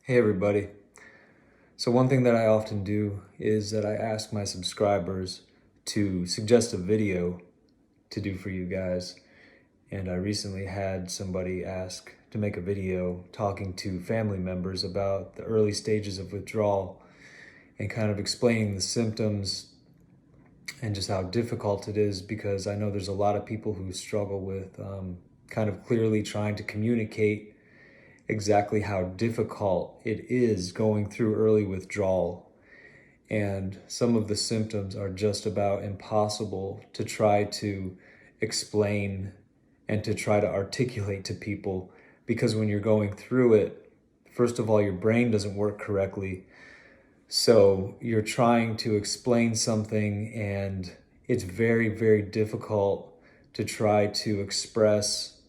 Hey everybody. So one thing that I often do is that I ask my subscribers to suggest a video to do for you guys. And I recently had somebody ask to make a video talking to family members about the early stages of withdrawal and kind of explaining the symptoms and just how difficult it is, because I know there's a lot of people who struggle with kind of clearly trying to communicate exactly how difficult it is going through early withdrawal. And some of the symptoms are just about impossible to try to explain and to try to articulate to people, because when you're going through it, first of all, your brain doesn't work correctly. So you're trying to explain something, and it's very, very difficult to try to express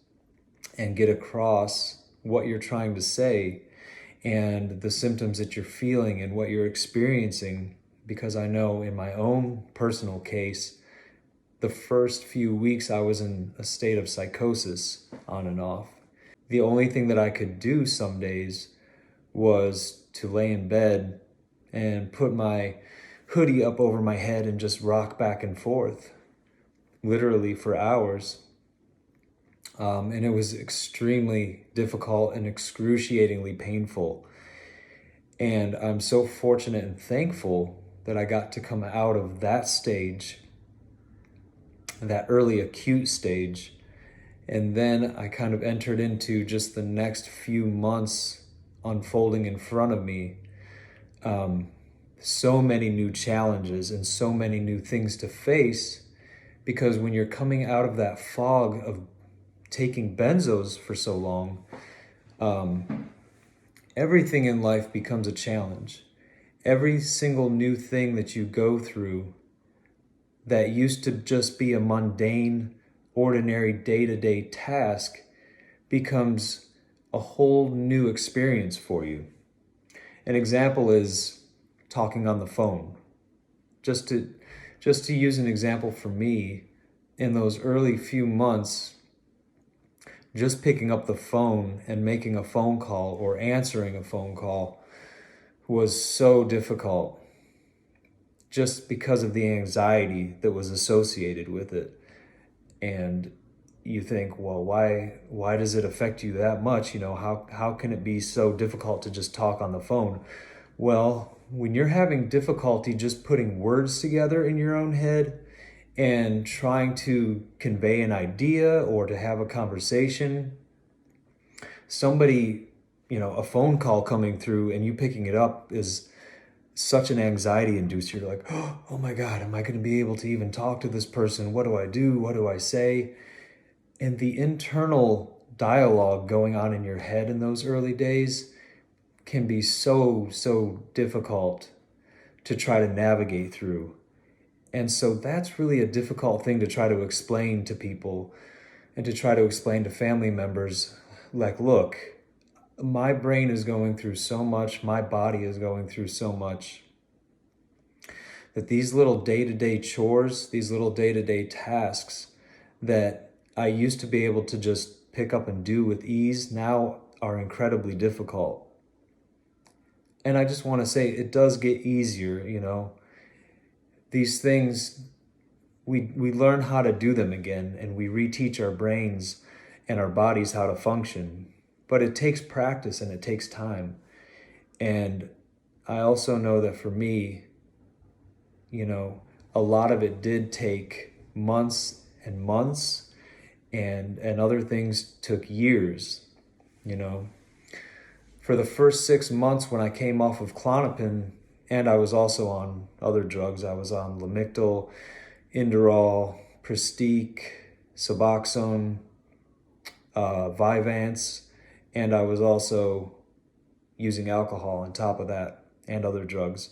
and get across what you're trying to say and the symptoms that you're feeling and what you're experiencing. Because I know in my own personal case, the first few weeks I was in a state of psychosis on and off. The only thing that I could do some days was to lay in bed and put my hoodie up over my head and just rock back and forth, literally for hours. And it was extremely difficult and excruciatingly painful. And I'm so fortunate and thankful that I got to come out of that stage, that early acute stage. And then I kind of entered into just the next few months unfolding in front of me. So many new challenges and so many new things to face, because when you're coming out of that fog of taking benzos for so long, everything in life becomes a challenge. Every single new thing that you go through that used to just be a mundane, ordinary day-to-day task becomes a whole new experience for you. An example is talking on the phone. Just to use an example for me, in those early few months, just picking up the phone and making a phone call or answering a phone call was so difficult, just because of the anxiety that was associated with it. And you think, well, why does it affect you that much? How can it be so difficult to just talk on the phone? Well, when you're having difficulty just putting words together in your own head and trying to convey an idea or to have a conversation, a phone call coming through and you picking it up is such an anxiety inducer. You're like, oh my God, am I going to be able to even talk to this person? What do I do? What do I say? And the internal dialogue going on in your head in those early days can be so difficult to try to navigate through. And so that's really a difficult thing to try to explain to people and to try to explain to family members. Like, look, my brain is going through so much, my body is going through so much, that these little day-to-day chores, these little day-to-day tasks that I used to be able to just pick up and do with ease now are incredibly difficult. And I just want to say it does get easier. These things, we learn how to do them again, and we reteach our brains and our bodies how to function. But it takes practice and it takes time. And I also know that for me, a lot of it did take months and months, and other things took years. For the first 6 months when I came off of Klonopin, and I was also on other drugs, I was on Lamictal, Inderol, Pristique, Suboxone, Vyvanse, and I was also using alcohol on top of that and other drugs.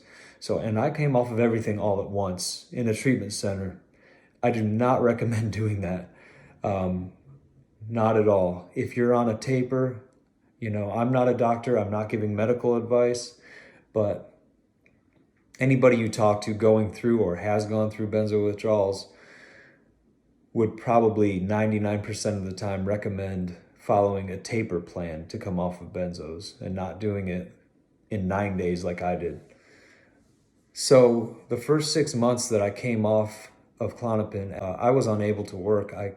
And I came off of everything all at once in a treatment center. I do not recommend doing that. Not at all. If you're on a taper, I'm not a doctor, I'm not giving medical advice, but anybody you talk to going through or has gone through benzo withdrawals would probably 99% of the time recommend following a taper plan to come off of benzos and not doing it in 9 days like I did. So the first 6 months that I came off of Klonopin, I was unable to work. I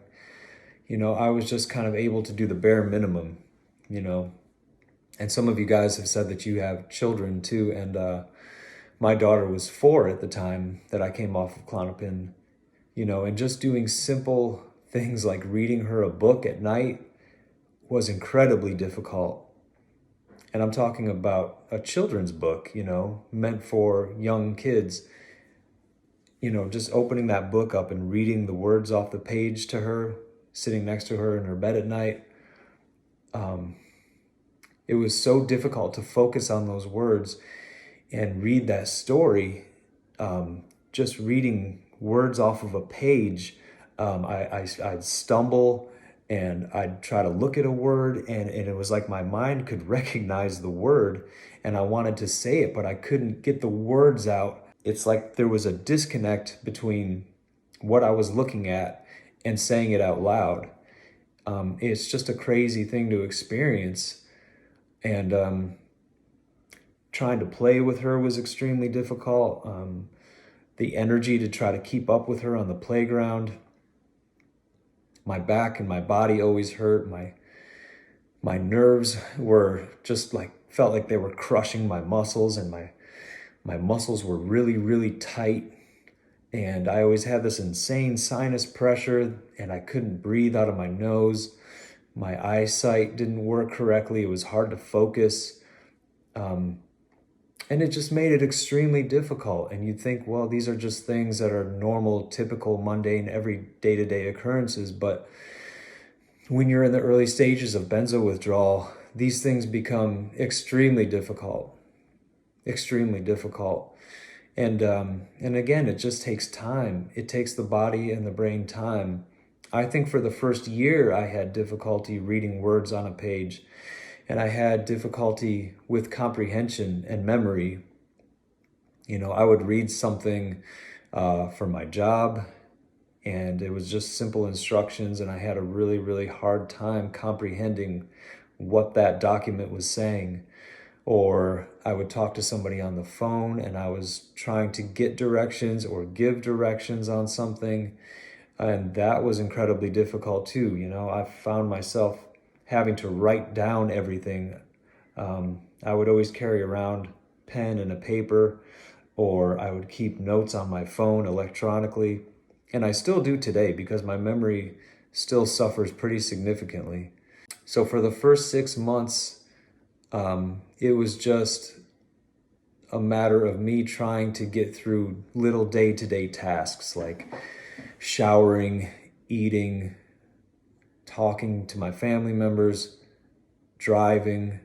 was just kind of able to do the bare minimum, you know. And some of you guys have said that you have children too. And my daughter was 4 at the time that I came off of Klonopin, and just doing simple things like reading her a book at night was incredibly difficult. And I'm talking about a children's book, meant for young kids. Just opening that book up and reading the words off the page to her, sitting next to her in her bed at night. It was so difficult to focus on those words and read that story. Just reading words off of a page, I'd stumble and I'd try to look at a word, and it was like my mind could recognize the word and I wanted to say it, but I couldn't get the words out. It's like there was a disconnect between what I was looking at and saying it out loud. It's just a crazy thing to experience. And trying to play with her was extremely difficult. The energy to try to keep up with her on the playground. My back and my body always hurt. My nerves were just felt like they were crushing my muscles, and my muscles were really, really tight. And I always had this insane sinus pressure, and I couldn't breathe out of my nose. My eyesight didn't work correctly. It was hard to focus. And it just made it extremely difficult. And you'd think, well, these are just things that are normal, typical, mundane, every day-to-day occurrences. But when you're in the early stages of benzo withdrawal, these things become extremely difficult. Extremely difficult. And again, it just takes time. It takes the body and the brain time. I think for the first year, I had difficulty reading words on a page, and I had difficulty with comprehension and memory. I would read something for my job, and it was just simple instructions, and I had a really, really hard time comprehending what that document was saying. Or I would talk to somebody on the phone, and I was trying to get directions or give directions on something, and that was incredibly difficult too. I found myself having to write down everything. I would always carry around pen and a paper, or I would keep notes on my phone electronically. And I still do today because my memory still suffers pretty significantly. So for the first 6 months, it was just a matter of me trying to get through little day-to-day tasks like showering, eating, talking to my family members, driving.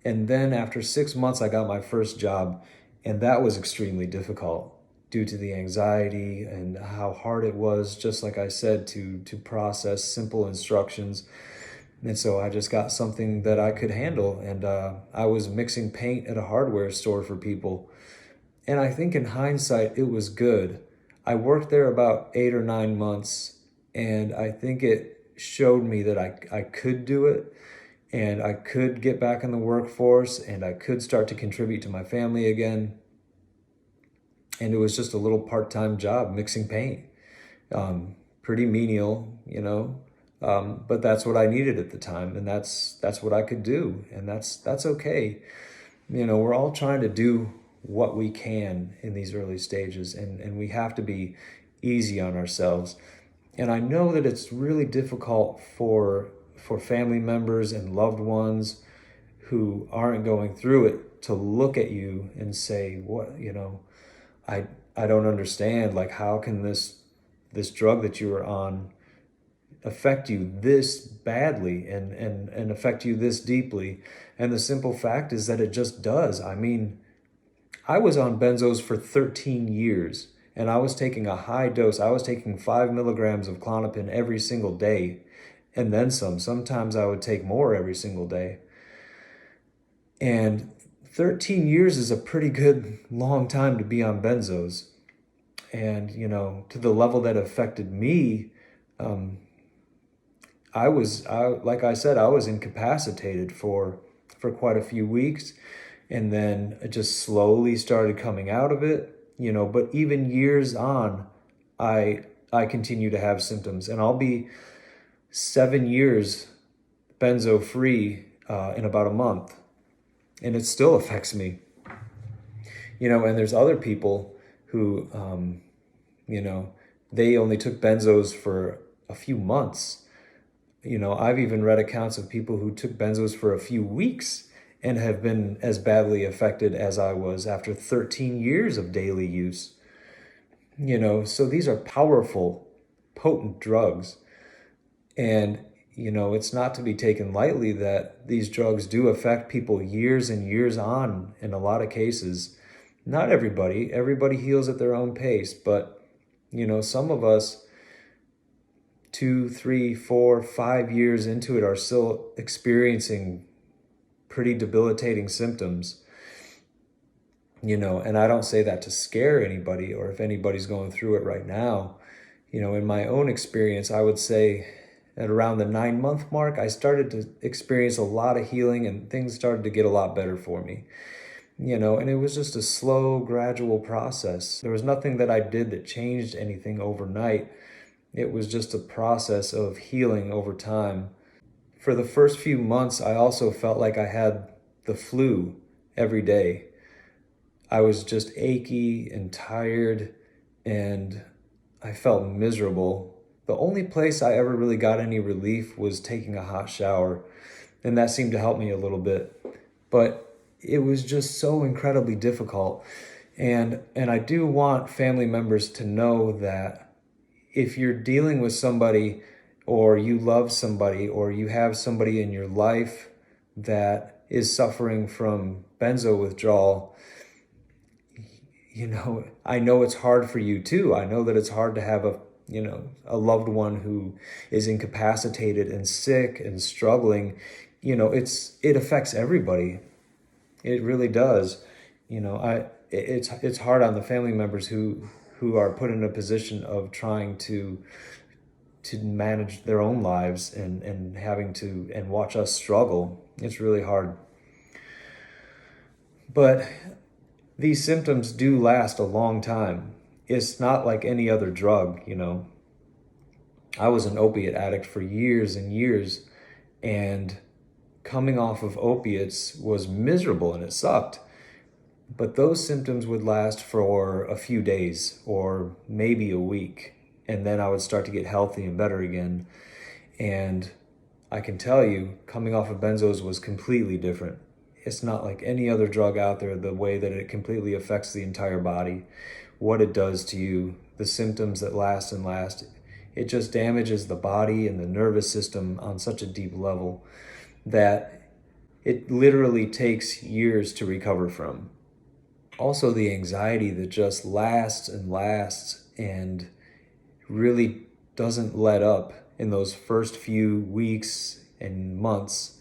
And then after 6 months, I got my first job, and that was extremely difficult due to the anxiety and how hard it was, just like I said, to process simple instructions. And so I just got something that I could handle, and I was mixing paint at a hardware store for people. And I think in hindsight, it was good. I worked there about 8 or 9 months, and I think it showed me that I could do it, and I could get back in the workforce, and I could start to contribute to my family again. And it was just a little part-time job mixing paint. Pretty menial, but that's what I needed at the time, and that's what I could do, and that's okay. We're all trying to do what we can in these early stages, and we have to be easy on ourselves. And I know that it's really difficult for family members and loved ones who aren't going through it to look at you and say, what, I don't understand, how can this drug that you are on affect you this badly and affect you this deeply? And the simple fact is that it just does. I mean, I was on benzos for 13 years, and I was taking a high dose. I was taking 5 milligrams of Klonopin every single day, and then some. Sometimes I would take more every single day. And 13 years is a pretty good long time to be on benzos. And, to the level that affected me, like I said, I was incapacitated for quite a few weeks. And then I just slowly started coming out of it, but even years on, I continue to have symptoms, and I'll be 7 years benzo free in about a month, and it still affects me. And there's other people who, they only took benzos for a few months. I've even read accounts of people who took benzos for a few weeks and have been as badly affected as I was after 13 years of daily use. So these are powerful, potent drugs. And, it's not to be taken lightly that these drugs do affect people years and years on in a lot of cases. Not everybody heals at their own pace, but, some of us 2, 3, 4, 5 years into it are still experiencing pretty debilitating symptoms. And I don't say that to scare anybody or if anybody's going through it right now. In my own experience, I would say at around the 9-month mark, I started to experience a lot of healing and things started to get a lot better for me. And it was just a slow, gradual process. There was nothing that I did that changed anything overnight. It was just a process of healing over time. For the first few months, I also felt like I had the flu every day. I was just achy and tired, and I felt miserable. The only place I ever really got any relief was taking a hot shower, and that seemed to help me a little bit. But it was just so incredibly difficult. And I do want family members to know that if you're dealing with somebody or you love somebody or you have somebody in your life that is suffering from benzo withdrawal, I know it's hard for you too. I know that it's hard to have a loved one who is incapacitated and sick and struggling. It affects everybody. It really does. It's hard on the family members who are put in a position of trying to manage their own lives and having to and watch us struggle. It's really hard. But these symptoms do last a long time. It's not like any other drug, I was an opiate addict for years and years, and coming off of opiates was miserable and it sucked. But those symptoms would last for a few days or maybe a week. And then I would start to get healthy and better again. And I can tell you, coming off of benzos was completely different. It's not like any other drug out there, the way that it completely affects the entire body, what it does to you, the symptoms that last and last. It just damages the body and the nervous system on such a deep level that it literally takes years to recover from. Also, the anxiety that just lasts and lasts and really doesn't let up in those first few weeks and months,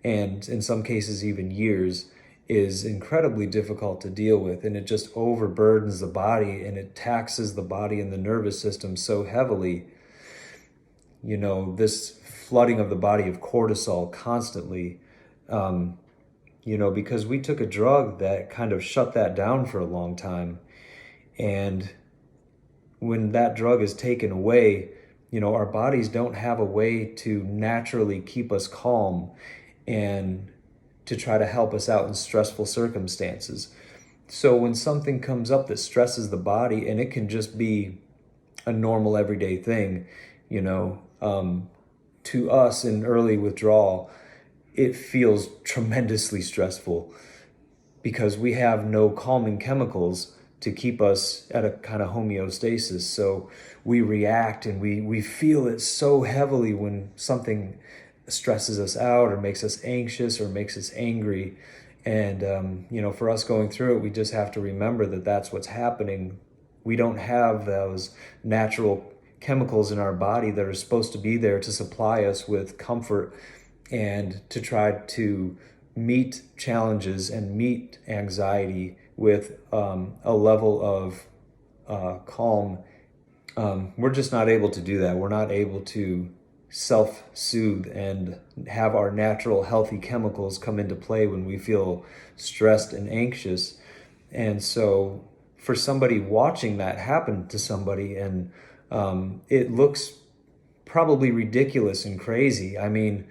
and in some cases even years, is incredibly difficult to deal with, and it just overburdens the body and it taxes the body and the nervous system so heavily. This flooding of the body of cortisol constantly, because we took a drug that kind of shut that down for a long time. And when that drug is taken away, our bodies don't have a way to naturally keep us calm and to try to help us out in stressful circumstances. So when something comes up that stresses the body, and it can just be a normal everyday thing, to us in early withdrawal, it feels tremendously stressful because we have no calming chemicals to keep us at a kind of homeostasis. So we react and we feel it so heavily when something stresses us out or makes us anxious or makes us angry. And, for us going through it, we just have to remember that that's what's happening. We don't have those natural chemicals in our body that are supposed to be there to supply us with comfort and to try to meet challenges and meet anxiety with a level of calm. We're just not able to do that. We're not able to self-soothe and have our natural healthy chemicals come into play when we feel stressed and anxious. And so for somebody watching that happen to somebody, and it looks probably ridiculous and crazy. I mean,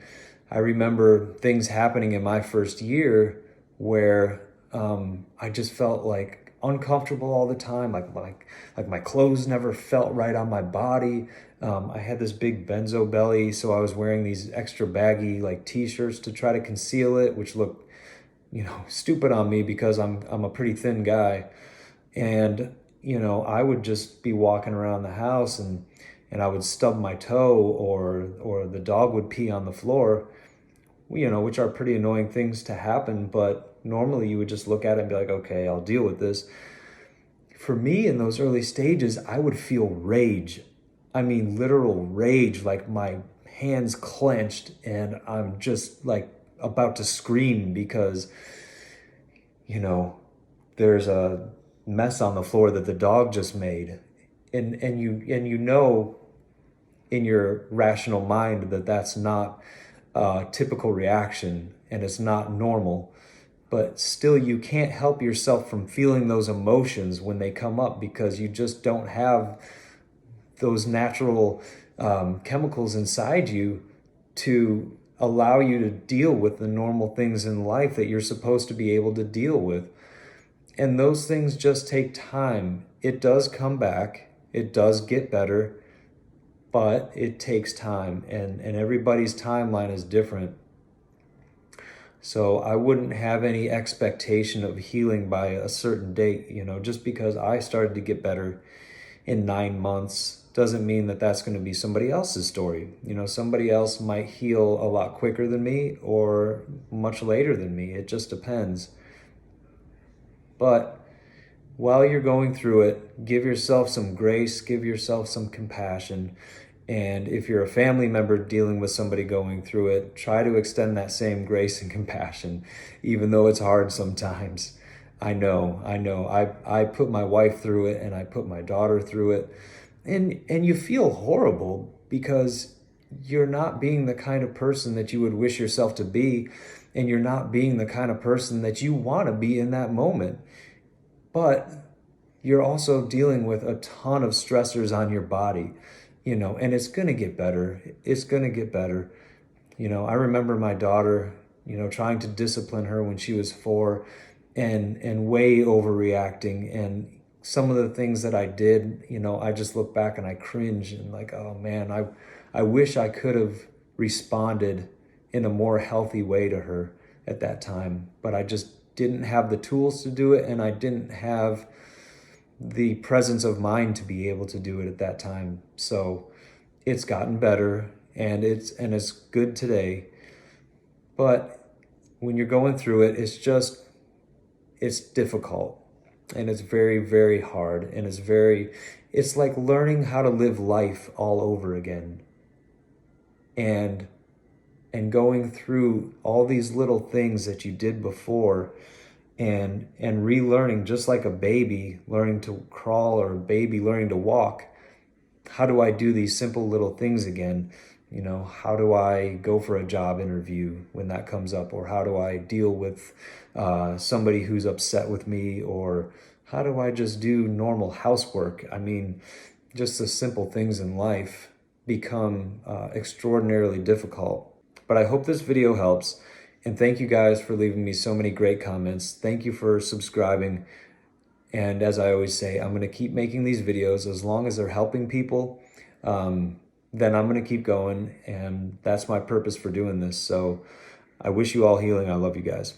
I remember things happening in my first year where I just felt like uncomfortable all the time, like my clothes never felt right on my body. I had this big benzo belly, so I was wearing these extra baggy like t-shirts to try to conceal it, which looked, stupid on me because I'm a pretty thin guy. And I would just be walking around the house and I would stub my toe, or the dog would pee on the floor, which are pretty annoying things to happen, but normally you would just look at it and be like, okay, I'll deal with this. For me, in those early stages, I would feel rage. I mean, literal rage, like my hands clenched and I'm just like about to scream because, there's a mess on the floor that the dog just made. And you know in your rational mind that that's not a typical reaction and it's not normal, but still you can't help yourself from feeling those emotions when they come up because you just don't have those natural chemicals inside you to allow you to deal with the normal things in life that you're supposed to be able to deal with. And those things just take time. It does come back. It does get better, but it takes time, and everybody's timeline is different. So I wouldn't have any expectation of healing by a certain date. Just because I started to get better in 9 months doesn't mean that that's going to be somebody else's story. Somebody else might heal a lot quicker than me or much later than me. It just depends. But while you're going through it, give yourself some grace, give yourself some compassion. And if you're a family member dealing with somebody going through it, try to extend that same grace and compassion, even though it's hard sometimes. I know. I put my wife through it and I put my daughter through it. And you feel horrible because you're not being the kind of person that you would wish yourself to be, and you're not being the kind of person that you want to be in that moment. But you're also dealing with a ton of stressors on your body, and it's going to get better. It's going to get better. I remember my daughter, trying to discipline her when she was 4 and way overreacting. And some of the things that I did, I just look back and I cringe and like, oh man, I wish I could have responded in a more healthy way to her at that time, but I just didn't have the tools to do it, and I didn't have the presence of mind to be able to do it at that time. So it's gotten better, and it's good today. But when you're going through it, it's difficult, and it's very, very hard, and it's like learning how to live life all over again. And going through all these little things that you did before and relearning, just like a baby learning to crawl or a baby learning to walk. How do I do these simple little things again? How do I go for a job interview when that comes up? Or how do I deal with somebody who's upset with me? Or how do I just do normal housework? I mean, just the simple things in life become extraordinarily difficult. But I hope this video helps. And thank you guys for leaving me so many great comments. Thank you for subscribing. And as I always say, I'm going to keep making these videos as long as they're helping people. Then I'm going to keep going. And that's my purpose for doing this. So I wish you all healing. I love you guys.